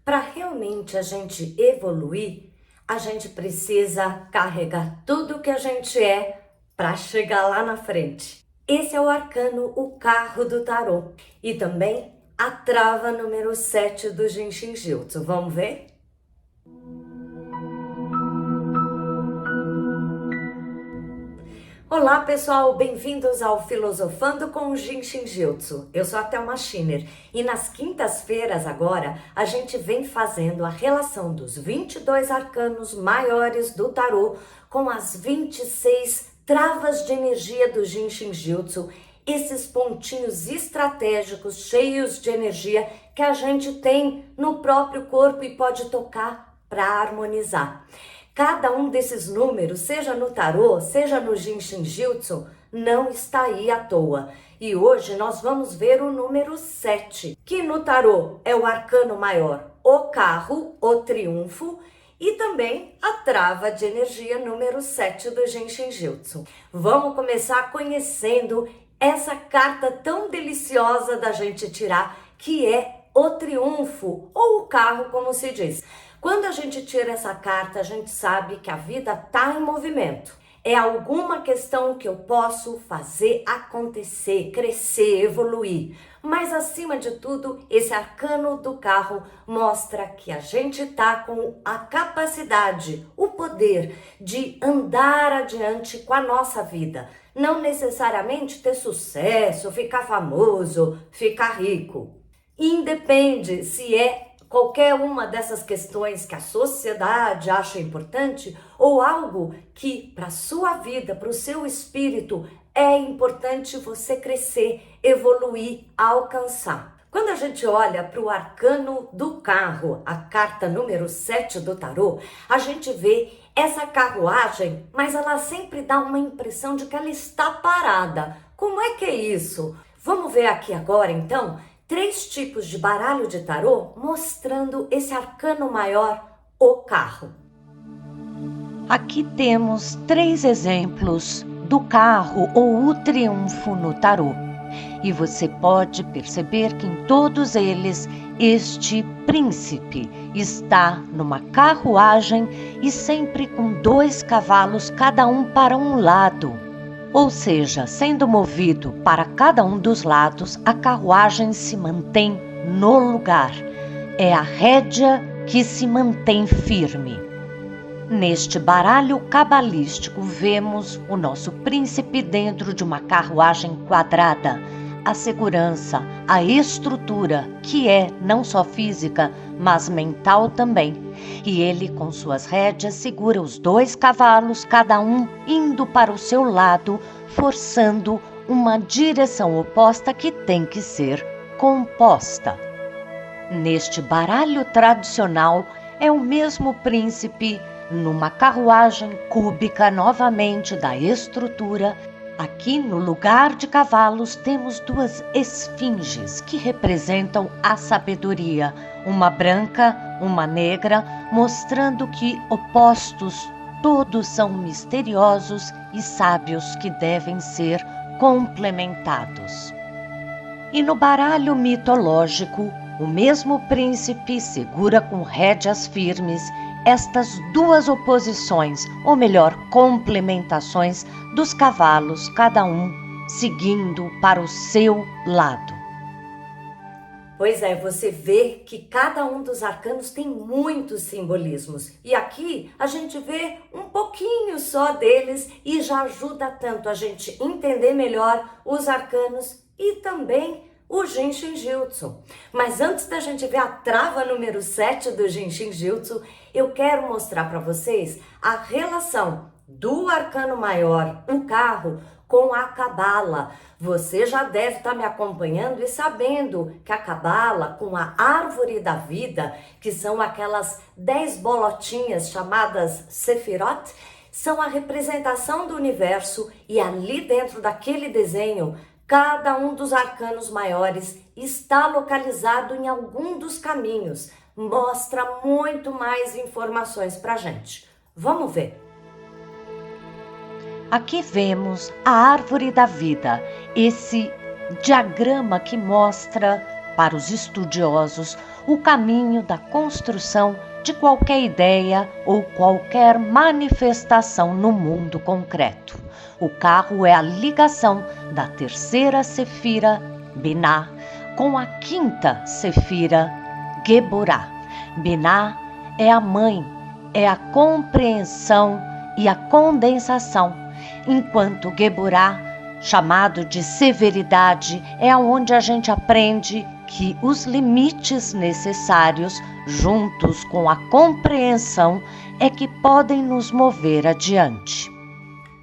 Para realmente a gente evoluir, a gente precisa carregar tudo que a gente é para chegar lá na frente. Esse é o arcano, o carro do tarô. E também a trava número 7 do Jinshin Jyutsu. Vamos ver? Olá pessoal, bem-vindos ao Filosofando com o Jinshin Jyutsu. Eu sou a Thelma Schiner e nas quintas-feiras agora a gente vem fazendo a relação dos 22 arcanos maiores do tarô com as 26 travas de energia do Jinshin Jyutsu, esses pontinhos estratégicos cheios de energia que a gente tem no próprio corpo e pode tocar para harmonizar. Cada um desses números, seja no tarô, seja no Jinshin Jyutsu, não está aí à toa. E hoje nós vamos ver o número 7, que no tarô é o arcano maior, o carro, o triunfo, e também a trava de energia número 7 do Jinshin Jyutsu. Vamos começar conhecendo essa carta tão deliciosa da gente tirar, que é o triunfo, ou o carro, como se diz. Quando a gente tira essa carta, a gente sabe que a vida está em movimento. É alguma questão que eu posso fazer acontecer, crescer, evoluir. Mas acima de tudo, esse arcano do carro mostra que a gente está com a capacidade, o poder de andar adiante com a nossa vida. Não necessariamente ter sucesso, ficar famoso, ficar rico. Independe se é qualquer uma dessas questões que a sociedade acha importante ou algo que para a sua vida, para o seu espírito, é importante você crescer, evoluir, alcançar. Quando a gente olha para o arcano do carro, a carta número 7 do tarô, a gente vê essa carruagem, mas ela sempre dá uma impressão de que ela está parada. Como é que é isso? Vamos ver aqui agora, então, 3 tipos de baralho de tarô mostrando esse arcano maior, o carro. Aqui temos 3 exemplos do carro ou o triunfo no tarô. E você pode perceber que em todos eles este príncipe está numa carruagem e sempre com 2 cavalos, cada um para um lado. Ou seja, sendo movido para cada um dos lados, a carruagem se mantém no lugar. É a rédea que se mantém firme. Neste baralho cabalístico, vemos o nosso príncipe dentro de uma carruagem quadrada. A segurança, a estrutura, que é não só física, mas mental também. E ele, com suas rédeas, segura os 2 cavalos, cada um indo para o seu lado, forçando uma direção oposta que tem que ser composta. Neste baralho tradicional, é o mesmo príncipe numa carruagem cúbica novamente da estrutura. Aqui no lugar de cavalos temos 2 esfinges que representam a sabedoria, uma branca, uma negra, mostrando que opostos todos são misteriosos e sábios que devem ser complementados. E no baralho mitológico, o mesmo príncipe segura com rédeas firmes estas 2 oposições, ou melhor, complementações dos cavalos, cada um seguindo para o seu lado. Pois é, você vê que cada um dos arcanos tem muitos simbolismos. E aqui a gente vê um pouquinho só deles e já ajuda tanto a gente entender melhor os arcanos e também o Jinshin Jyutsu. Mas antes da gente ver a trava número 7 do Jinshin Jyutsu, eu quero mostrar para vocês a relação do arcano maior, o carro, com a cabala. Você já deve estar me acompanhando e sabendo que a cabala, com a árvore da vida, que são aquelas 10 bolotinhas chamadas Sefirot, são a representação do universo, e ali dentro daquele desenho, cada um dos arcanos maiores está localizado em algum dos caminhos. Mostra muito mais informações para a gente. Vamos ver. Aqui vemos a árvore da vida, esse diagrama que mostra para os estudiosos o caminho da construção de qualquer ideia ou qualquer manifestação no mundo concreto. O carro é a ligação da terceira sefira, Binah, com a quinta sefira, Geburah. Binah é a mãe, é a compreensão e a condensação, enquanto Geburah, chamado de severidade, é onde a gente aprende que os limites necessários, juntos com a compreensão, é que podem nos mover adiante.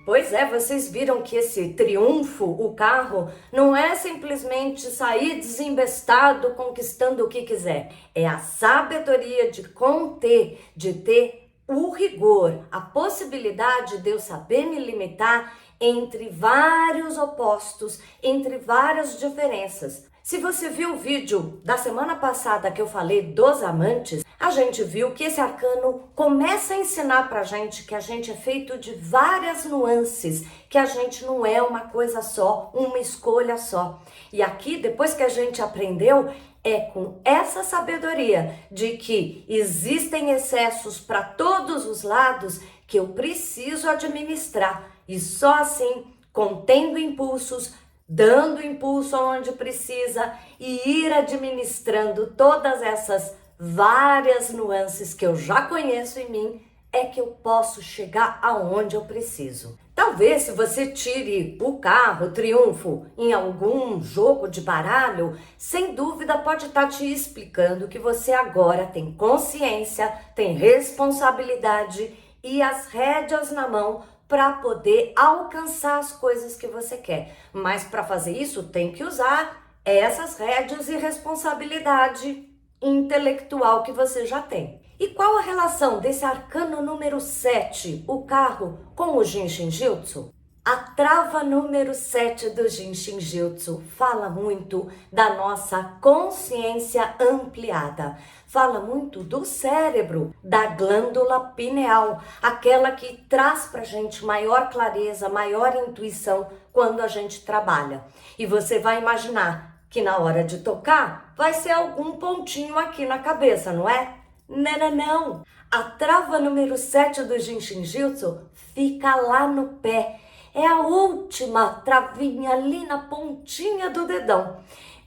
Pois é, vocês viram que esse triunfo, o carro, não é simplesmente sair desembestado conquistando o que quiser. É a sabedoria de conter, de ter o rigor, a possibilidade de eu saber me limitar entre vários opostos, entre várias diferenças. Se você viu o vídeo da semana passada que eu falei dos amantes, a gente viu que esse arcano começa a ensinar pra gente que a gente é feito de várias nuances, que a gente não é uma coisa só, uma escolha só. E aqui, depois que a gente aprendeu, é com essa sabedoria de que existem excessos para todos os lados que eu preciso administrar. E só assim, contendo impulsos, dando impulso onde precisa e ir administrando todas essas várias nuances que eu já conheço em mim, é que eu posso chegar aonde eu preciso. Talvez se você tire o carro, o triunfo, em algum jogo de baralho, sem dúvida pode estar te explicando que você agora tem consciência, tem responsabilidade e as rédeas na mão para poder alcançar as coisas que você quer. Mas para fazer isso tem que usar essas rédeas e responsabilidade intelectual que você já tem. E qual a relação desse arcano número 7, o carro, com o Jinshin Jyutsu? A trava número 7 do Jinshin Jyutsu fala muito da nossa consciência ampliada. Fala muito do cérebro, da glândula pineal, aquela que traz pra gente maior clareza, maior intuição quando a gente trabalha. E você vai imaginar que na hora de tocar vai ser algum pontinho aqui na cabeça, não é? Não. A trava número 7 do Jinshin Jyutsu fica lá no pé. É a última travinha ali na pontinha do dedão.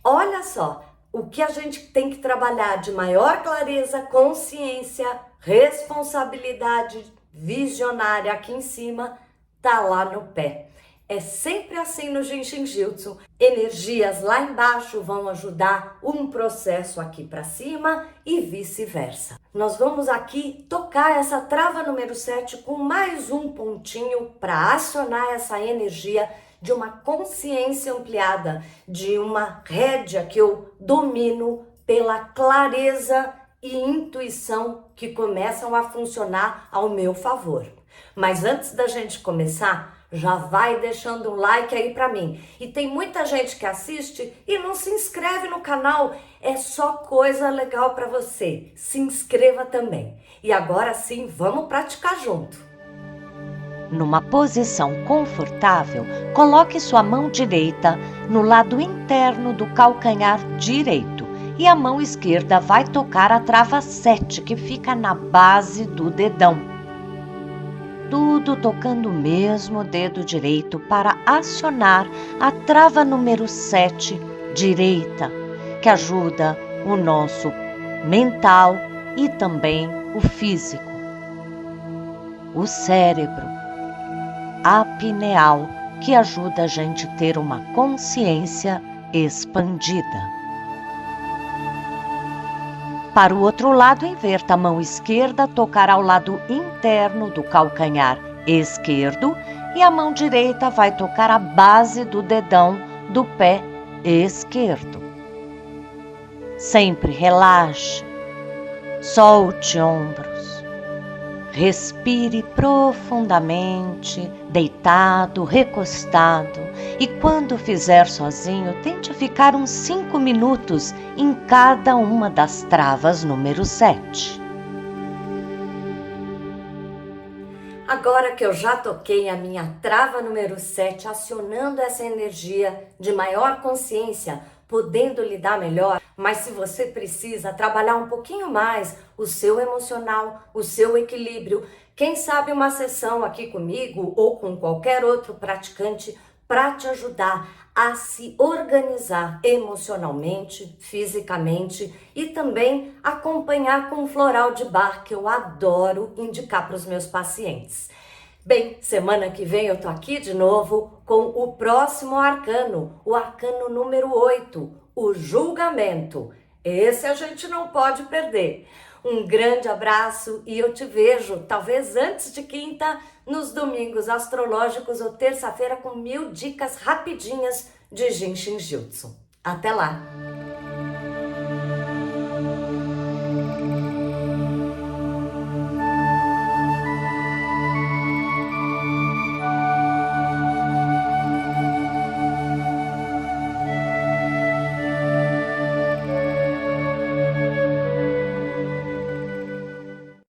Olha só, o que a gente tem que trabalhar de maior clareza, consciência, responsabilidade visionária aqui em cima, tá lá no pé. É sempre assim no Jinshin Jyutsu. Energias lá embaixo vão ajudar um processo aqui para cima e vice-versa. Nós vamos aqui tocar essa trava número 7 com mais um pontinho para acionar essa energia de uma consciência ampliada, de uma rédea que eu domino pela clareza e intuição que começam a funcionar ao meu favor. Mas antes da gente começar, já vai deixando um like aí pra mim. E tem muita gente que assiste e não se inscreve no canal. É só coisa legal pra você. Se inscreva também. E agora sim, vamos praticar junto. Numa posição confortável, coloque sua mão direita no lado interno do calcanhar direito e a mão esquerda vai tocar a trava 7, que fica na base do dedão. Tudo tocando o mesmo dedo direito para acionar a trava número 7 direita, que ajuda o nosso mental e também o físico. O cérebro, a pineal, que ajuda a gente a ter uma consciência expandida. Para o outro lado, inverta a mão esquerda, tocar ao lado interno do calcanhar esquerdo e a mão direita vai tocar a base do dedão do pé esquerdo. Sempre relaxe, solte ombros, respire profundamente, deitado, recostado, e quando fizer sozinho, tente ficar uns 5 minutos em cada uma das travas número 7. Agora que eu já toquei a minha trava número 7, acionando essa energia de maior consciência, podendo lidar melhor. Mas se você precisa trabalhar um pouquinho mais o seu emocional, o seu equilíbrio, quem sabe uma sessão aqui comigo ou com qualquer outro praticante para te ajudar a se organizar emocionalmente, fisicamente e também acompanhar com o floral de bar que eu adoro indicar para os meus pacientes. Bem, semana que vem eu tô aqui de novo com o próximo arcano, o arcano número 8, o julgamento. Esse a gente não pode perder. Um grande abraço e eu te vejo, talvez antes de quinta, nos domingos astrológicos ou terça-feira com 1000 dicas rapidinhas de Jinshin Jutsu. Até lá!